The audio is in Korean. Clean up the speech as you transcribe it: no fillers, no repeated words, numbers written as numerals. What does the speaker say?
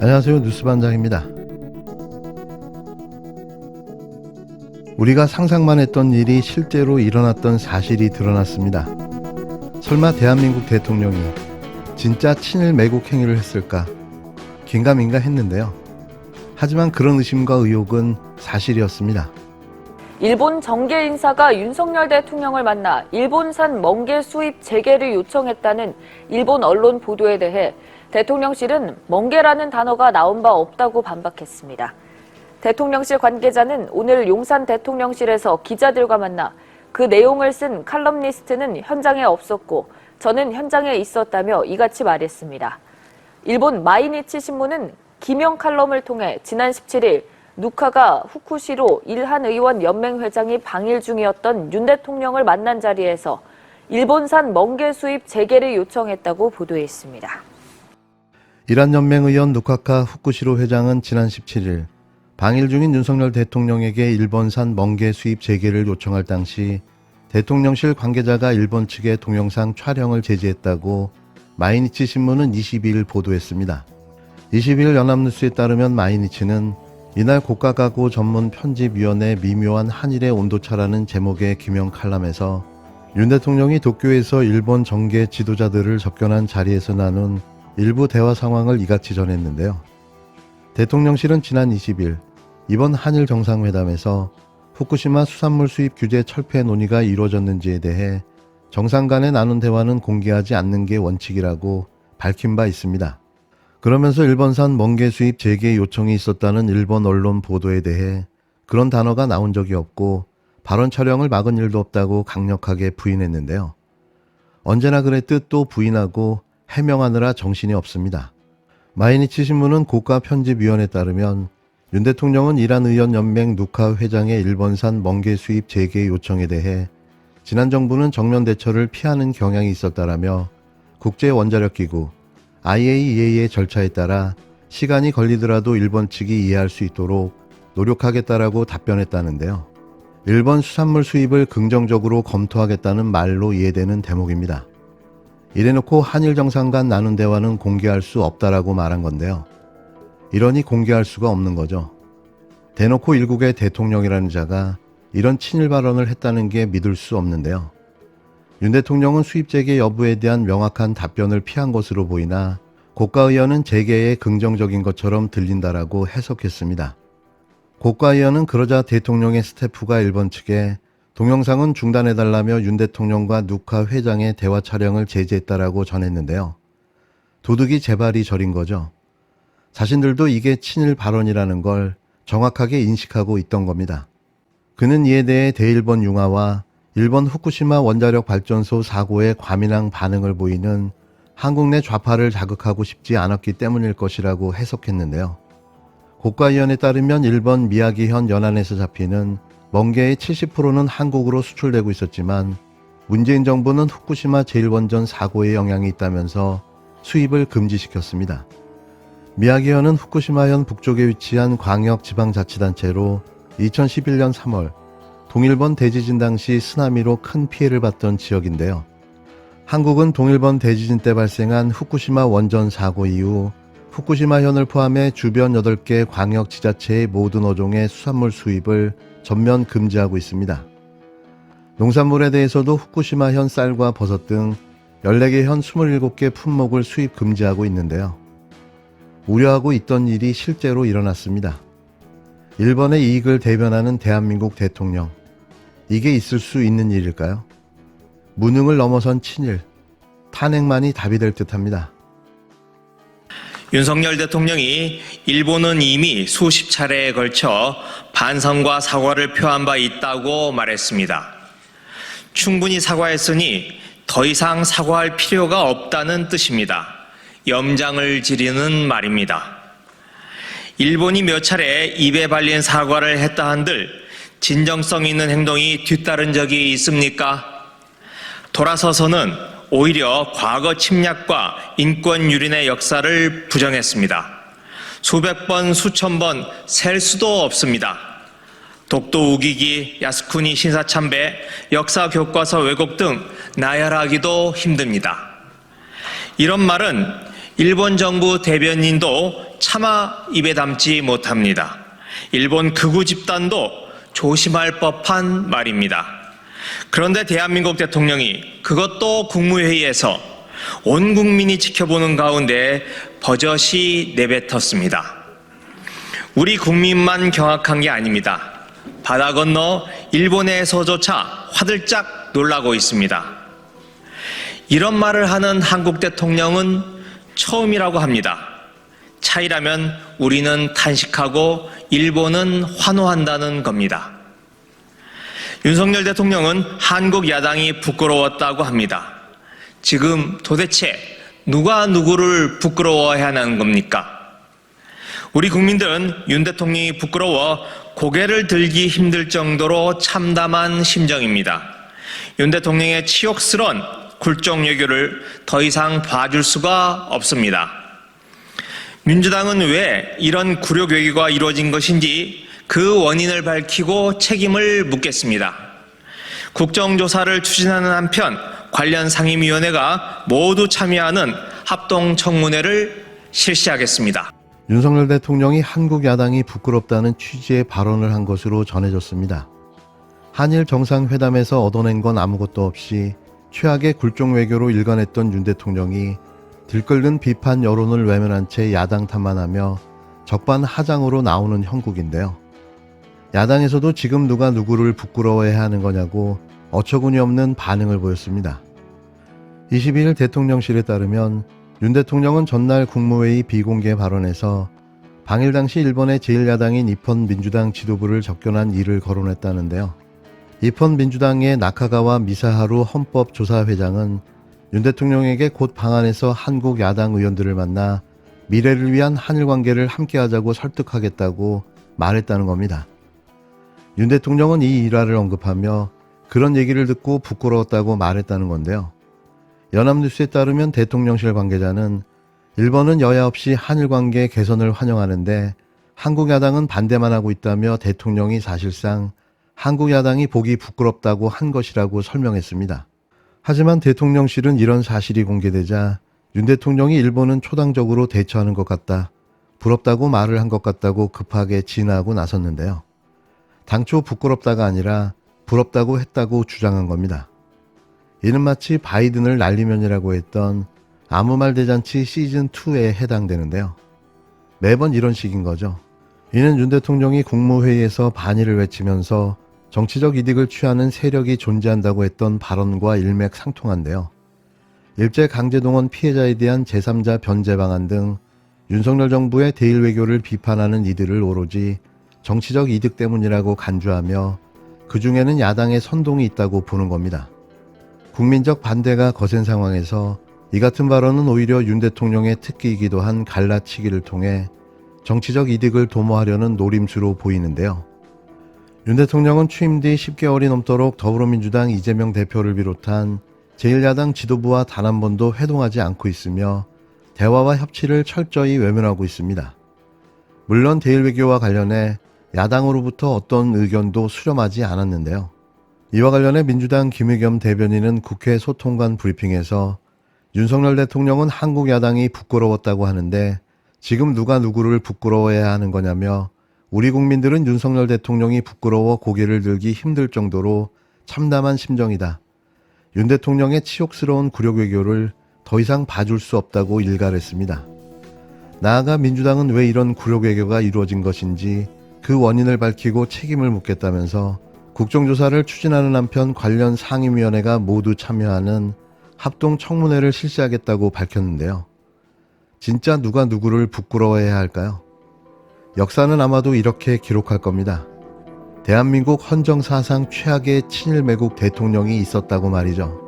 안녕하세요. 뉴스반장입니다. 우리가 상상만 했던 일이 실제로 일어났던 사실이 드러났습니다. 설마 대한민국 대통령이 진짜 친일 매국 행위를 했을까? 긴가민가 했는데요. 하지만 그런 의심과 의혹은 사실이었습니다. 일본 정계 인사가 윤석열 대통령을 만나 일본산 멍게 수입 재개를 요청했다는 일본 언론 보도에 대해 대통령실은 멍게라는 단어가 나온 바 없다고 반박했습니다. 대통령실 관계자는 오늘 용산 대통령실에서 기자들과 만나 그 내용을 쓴 칼럼니스트는 현장에 없었고 저는 현장에 있었다며 이같이 말했습니다. 일본 마이니치 신문은 기명 칼럼을 통해 지난 17일 누카가 후쿠시로 일한의원 연맹 회장이 방일 중이었던 윤 대통령을 만난 자리에서 일본산 멍게 수입 재개를 요청했다고 보도했습니다. 일한연맹의원 누카카 후쿠시로 회장은 지난 17일 방일 중인 윤석열 대통령에게 일본산 멍게 수입 재개를 요청할 당시 대통령실 관계자가 일본 측에 동영상 촬영을 제지했다고 마이니치 신문은 22일 보도했습니다. 22일 연합뉴스에 따르면 마이니치는 이날 고가가구 전문 편집위원회 미묘한 한일의 온도차라는 제목의 기명 칼럼에서 윤 대통령이 도쿄에서 일본 정계 지도자들을 접견한 자리에서 나눈 일부 대화 상황을 이같이 전했는데요. 대통령실은 지난 20일 이번 한일 정상회담에서 후쿠시마 수산물 수입 규제 철폐 논의가 이루어졌는지에 대해 정상 간에 나눈 대화는 공개하지 않는 게 원칙이라고 밝힌 바 있습니다. 그러면서 일본산 멍게 수입 재개 요청이 있었다는 일본 언론 보도에 대해 그런 단어가 나온 적이 없고 발언 촬영을 막은 일도 없다고 강력하게 부인했는데요. 언제나 그랬듯 또 부인하고 해명하느라 정신이 없습니다. 마이니치 신문은 고가 편집위원회에 따르면 윤 대통령은 일한의원연맹 누카 회장의 일본산 멍게 수입 재개 요청에 대해 지난 정부는 정면 대처를 피하는 경향이 있었다라며 국제원자력기구 IAEA의 절차에 따라 시간이 걸리더라도 일본 측이 이해할 수 있도록 노력하겠다라고 답변했다는데요. 일본 수산물 수입을 긍정적으로 검토하겠다는 말로 이해되는 대목입니다. 이래놓고 한일 정상 간 나눈 대화는 공개할 수 없다라고 말한 건데요. 이러니 공개할 수가 없는 거죠. 대놓고 일국의 대통령이라는 자가 이런 친일 발언을 했다는 게 믿을 수 없는데요. 윤 대통령은 수입 재개 여부에 대한 명확한 답변을 피한 것으로 보이나 고가의원은 재개에 긍정적인 것처럼 들린다라고 해석했습니다. 고가의원은 그러자 대통령의 스태프가 일본 측에 동영상은 중단해달라며 윤 대통령과 누카 회장의 대화 촬영을 제지했다라고 전했는데요. 도둑이 재발이 저린 거죠. 자신들도 이게 친일 발언이라는 걸 정확하게 인식하고 있던 겁니다. 그는 이에 대해 대일본 융화와 일본 후쿠시마 원자력 발전소 사고에 과민한 반응을 보이는 한국 내 좌파를 자극하고 싶지 않았기 때문일 것이라고 해석했는데요. 고가위원에 따르면 일본 미야기현 연안에서 잡히는 멍게의 70%는 한국으로 수출되고 있었지만 문재인 정부는 후쿠시마 제1원전 사고에 영향이 있다면서 수입을 금지시켰습니다. 미야기현은 후쿠시마현 북쪽에 위치한 광역지방자치단체로 2011년 3월 동일본 대지진 당시 쓰나미로 큰 피해를 봤던 지역인데요. 한국은 동일본 대지진 때 발생한 후쿠시마 원전 사고 이후 후쿠시마현을 포함해 주변 8개 광역지자체의 모든 어종의 수산물 수입을 전면 금지하고 있습니다. 농산물에 대해서도 후쿠시마현 쌀과 버섯 등 14개 현 27개 품목을 수입 금지하고 있는데요. 우려하고 있던 일이 실제로 일어났습니다. 일본의 이익을 대변하는 대한민국 대통령. 이게 있을 수 있는 일일까요? 무능을 넘어선 친일, 탄핵만이 답이 될 듯합니다. 윤석열 대통령이 일본은 이미 수십 차례에 걸쳐 반성과 사과를 표한 바 있다고 말했습니다. 충분히 사과했으니 더 이상 사과할 필요가 없다는 뜻입니다. 염장을 지르는 말입니다. 일본이 몇 차례 입에 발린 사과를 했다 한들 진정성 있는 행동이 뒤따른 적이 있습니까? 돌아서서는 오히려 과거 침략과 인권 유린의 역사를 부정했습니다. 수백 번, 수천 번 셀 수도 없습니다. 독도 우기기, 야스쿠니 신사참배, 역사 교과서 왜곡 등 나열하기도 힘듭니다. 이런 말은 일본 정부 대변인도 차마 입에 담지 못합니다. 일본 극우 집단도 조심할 법한 말입니다. 그런데 대한민국 대통령이 그것도 국무회의에서 온 국민이 지켜보는 가운데 버젓이 내뱉었습니다. 우리 국민만 경악한 게 아닙니다. 바다 건너 일본에서조차 화들짝 놀라고 있습니다. 이런 말을 하는 한국 대통령은 처음이라고 합니다. 차이라면 우리는 탄식하고 일본은 환호한다는 겁니다. 윤석열 대통령은 한국 야당이 부끄러웠다고 합니다. 지금 도대체 누가 누구를 부끄러워해야 하는 겁니까? 우리 국민들은 윤 대통령이 부끄러워 고개를 들기 힘들 정도로 참담한 심정입니다. 윤 대통령의 치욕스런 굴종 외교를 더 이상 봐줄 수가 없습니다. 민주당은 왜 이런 굴욕 외교가 이루어진 것인지 그 원인을 밝히고 책임을 묻겠습니다. 국정조사를 추진하는 한편 관련 상임위원회가 모두 참여하는 합동청문회를 실시하겠습니다. 윤석열 대통령이 한국 야당이 부끄럽다는 취지의 발언을 한 것으로 전해졌습니다. 한일 정상회담에서 얻어낸 건 아무것도 없이 최악의 굴종 외교로 일관했던 윤 대통령이 들끓는 비판 여론을 외면한 채 야당 탓만하며 적반하장으로 나오는 형국인데요. 야당에서도 지금 누가 누구를 부끄러워해야 하는 거냐고 어처구니 없는 반응을 보였습니다. 22일 대통령실에 따르면 윤 대통령은 전날 국무회의 비공개 발언에서 방일 당시 일본의 제1야당인 입헌 민주당 지도부를 접견한 일을 거론했다는데요. 입헌 민주당의 나카가와 미사하루 헌법조사회장은 윤 대통령에게 곧 방한해서 한국 야당 의원들을 만나 미래를 위한 한일 관계를 함께하자고 설득하겠다고 말했다는 겁니다. 윤 대통령은 이 일화를 언급하며 그런 얘기를 듣고 부끄러웠다고 말했다는 건데요. 연합뉴스에 따르면 대통령실 관계자는 일본은 여야 없이 한일 관계 개선을 환영하는데 한국 야당은 반대만 하고 있다며 대통령이 사실상 한국 야당이 보기 부끄럽다고 한 것이라고 설명했습니다. 하지만 대통령실은 이런 사실이 공개되자 윤 대통령이 일본은 초당적으로 대처하는 것 같다, 부럽다고 말을 한 것 같다고 급하게 진화하고 나섰는데요. 당초 부끄럽다가 아니라 부럽다고 했다고 주장한 겁니다. 이는 마치 바이든을 날리면이라고 했던 아무 말 대잔치 시즌2에 해당되는데요. 매번 이런 식인 거죠. 이는 윤 대통령이 국무회의에서 반의를 외치면서 정치적 이득을 취하는 세력이 존재한다고 했던 발언과 일맥상통한데요. 일제강제동원 피해자에 대한 제3자 변제 방안 등 윤석열 정부의 대일 외교를 비판하는 이들을 오로지 정치적 이득 때문이라고 간주하며 그 중에는 야당의 선동이 있다고 보는 겁니다. 국민적 반대가 거센 상황에서 이 같은 발언은 오히려 윤 대통령의 특기이기도 한 갈라치기를 통해 정치적 이득을 도모하려는 노림수로 보이는데요. 윤 대통령은 취임 뒤 10개월이 넘도록 더불어민주당 이재명 대표를 비롯한 제1야당 지도부와 단 한 번도 회동하지 않고 있으며 대화와 협치를 철저히 외면하고 있습니다. 물론 대일 외교와 관련해 야당으로부터 어떤 의견도 수렴하지 않았는데요. 이와 관련해 민주당 김의겸 대변인은 국회 소통관 브리핑에서 윤석열 대통령은 한국 야당이 부끄러웠다고 하는데 지금 누가 누구를 부끄러워해야 하는 거냐며 우리 국민들은 윤석열 대통령이 부끄러워 고개를 들기 힘들 정도로 참담한 심정이다. 윤 대통령의 치욕스러운 굴욕 외교를 더 이상 봐줄 수 없다고 일갈했습니다. 나아가 민주당은 왜 이런 굴욕 외교가 이루어진 것인지 그 원인을 밝히고 책임을 묻겠다면서 국정조사를 추진하는 한편 관련 상임위원회가 모두 참여하는 합동청문회를 실시하겠다고 밝혔는데요. 진짜 누가 누구를 부끄러워해야 할까요? 역사는 아마도 이렇게 기록할 겁니다. 대한민국 헌정사상 최악의 친일매국 대통령이 있었다고 말이죠.